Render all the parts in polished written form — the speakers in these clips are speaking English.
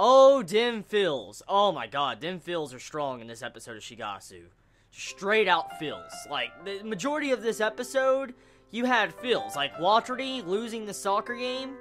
Oh, them feels. Oh my god, them feels are strong in this episode of Shigatsu. Straight out feels. Like, the majority of this episode, you had feels. Like, Waterdy losing the soccer game.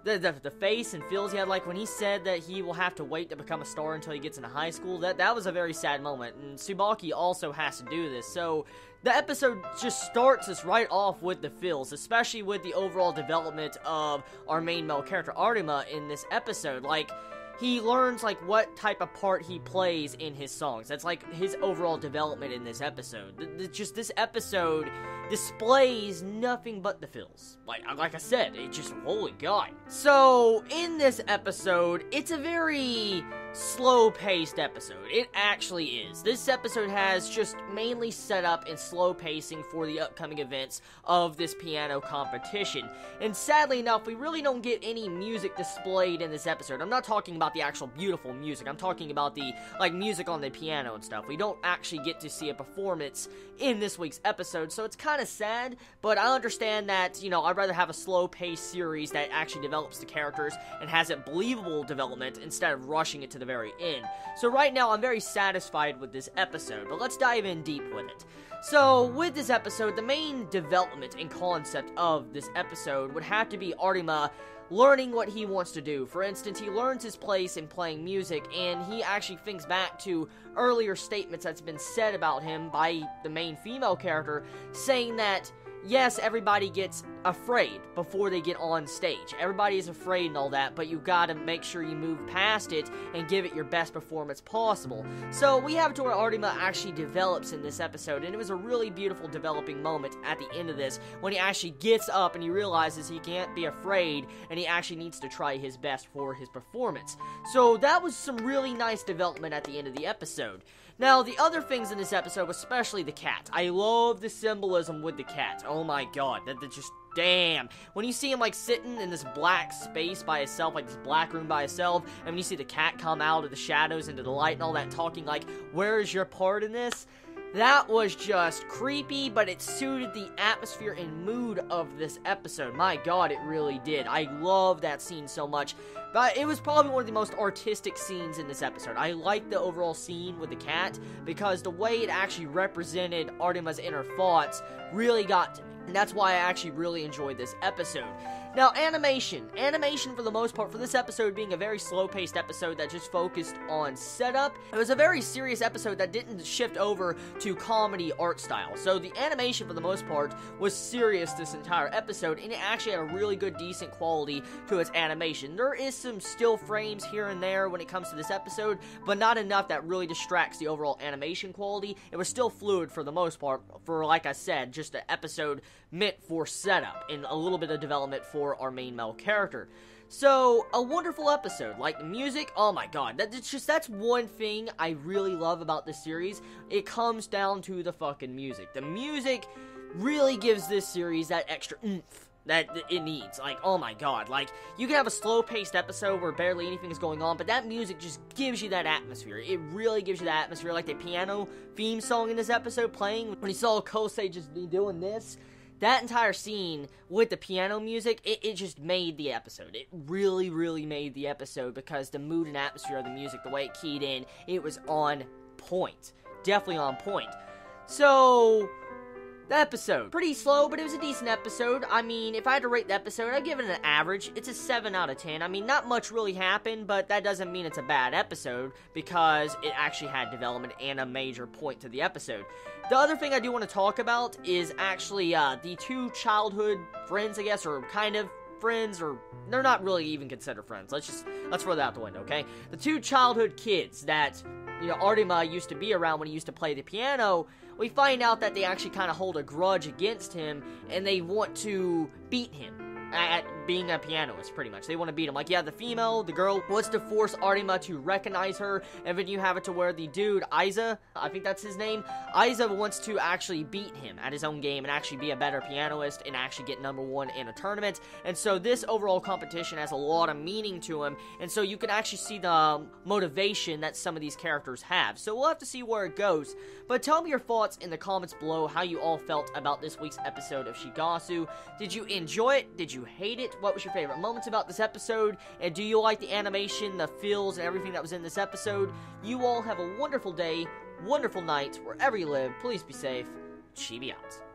The face and feels he had, like, when he said that he will have to wait to become a star until he gets into high school, that was a very sad moment, and Tsubaki also has to do this, so the episode just starts us right off with the feels, especially with the overall development of our main male character, Arima, in this episode. Like, he learns, like, what type of part he plays in his songs. That's, like, his overall development in this episode. Just this episode displays nothing but the feels. Like I said, it just, holy god. So, in this episode, it's a very slow-paced episode. It actually is. This episode has just mainly set up and slow pacing for the upcoming events of this piano competition. And sadly enough, we really don't get any music displayed in this episode. I'm not talking about the actual beautiful music. I'm talking about the, like, music on the piano and stuff. We don't actually get to see a performance in this week's episode, so it's kind of sad, but I understand that, you know, I'd rather have a slow-paced series that actually develops the characters and has a believable development instead of rushing it to the very end. So right now, I'm very satisfied with this episode, but let's dive in deep with it. So, with this episode, the main development and concept of this episode would have to be Arima learning what he wants to do. For instance, he learns his place in playing music, and he actually thinks back to earlier statements that's been said about him by the main female character, saying that, yes, everybody gets afraid before they get on stage. Everybody is afraid and all that, but you gotta make sure you move past it and give it your best performance possible. So we have to where Arima actually develops in this episode, and it was a really beautiful developing moment at the end of this, when he actually gets up and he realizes he can't be afraid, and he actually needs to try his best for his performance. So that was some really nice development at the end of the episode. Now, the other things in this episode, especially the cat. I love the symbolism with the cat. Oh my god, that just, damn. When you see him, like, sitting in this black space by himself, like this black room by himself, and when you see the cat come out of the shadows into the light and all that, talking like, where is your part in this? That was just creepy, but it suited the atmosphere and mood of this episode. My god, it really did. I love that scene so much. But it was probably one of the most artistic scenes in this episode. I liked the overall scene with the cat, because the way it actually represented Arima's inner thoughts really got to me. And that's why I actually really enjoyed this episode. Now, animation. Animation, for the most part, for this episode being a very slow-paced episode that just focused on setup, it was a very serious episode that didn't shift over to comedy art style. So the animation, for the most part, was serious this entire episode, and it actually had a really good, decent quality to its animation. There is some still frames here and there when it comes to this episode, but not enough that really distracts the overall animation quality. It was still fluid for the most part, for, like I said, just an episode meant for setup and a little bit of development for our main male character. So, a wonderful episode. Like, the music, oh my god, that's one thing I really love about this series. It comes down to the fucking music. The music really gives this series that extra oomph that it needs. Like, oh my god, like, you can have a slow-paced episode where barely anything is going on, but that music just gives you that atmosphere. It really gives you that atmosphere. Like the piano theme song in this episode playing, when you saw Kosei just be doing this, that entire scene with the piano music, it just made the episode. It really, really made the episode, because the mood and atmosphere of the music, the way it keyed in, it was on point. Definitely on point. So, the episode, pretty slow, but it was a decent episode. I mean, if I had to rate the episode, I'd give it an average. It's a 7 out of 10. I mean, not much really happened, but that doesn't mean it's a bad episode, because it actually had development and a major point to the episode. The other thing I do want to talk about is actually the two childhood friends, I guess, or kind of friends, or they're not really even considered friends. Let's throw that out the window, okay? The two childhood kids that, you know, Arima used to be around when he used to play the piano, we find out that they actually kind of hold a grudge against him, and they want to beat him at being a pianist, pretty much. They want to beat him. Like, yeah, the girl wants to force Arima to recognize her, and then you have it to where the dude, Aiza, I think that's his name, Aiza wants to actually beat him at his own game and actually be a better pianist and actually get #1 in a tournament. And so this overall competition has a lot of meaning to him, and so you can actually see the motivation that some of these characters have. So we'll have to see where it goes. But tell me your thoughts in the comments below, how you all felt about this week's episode of Shigatsu. Did you enjoy it? Did you hate it? comment what was your favorite moments about this episode, and do you like the animation, the feels, and everything that was in this episode. You all have a wonderful day, wonderful night, wherever you live. Please be safe. Chibi out.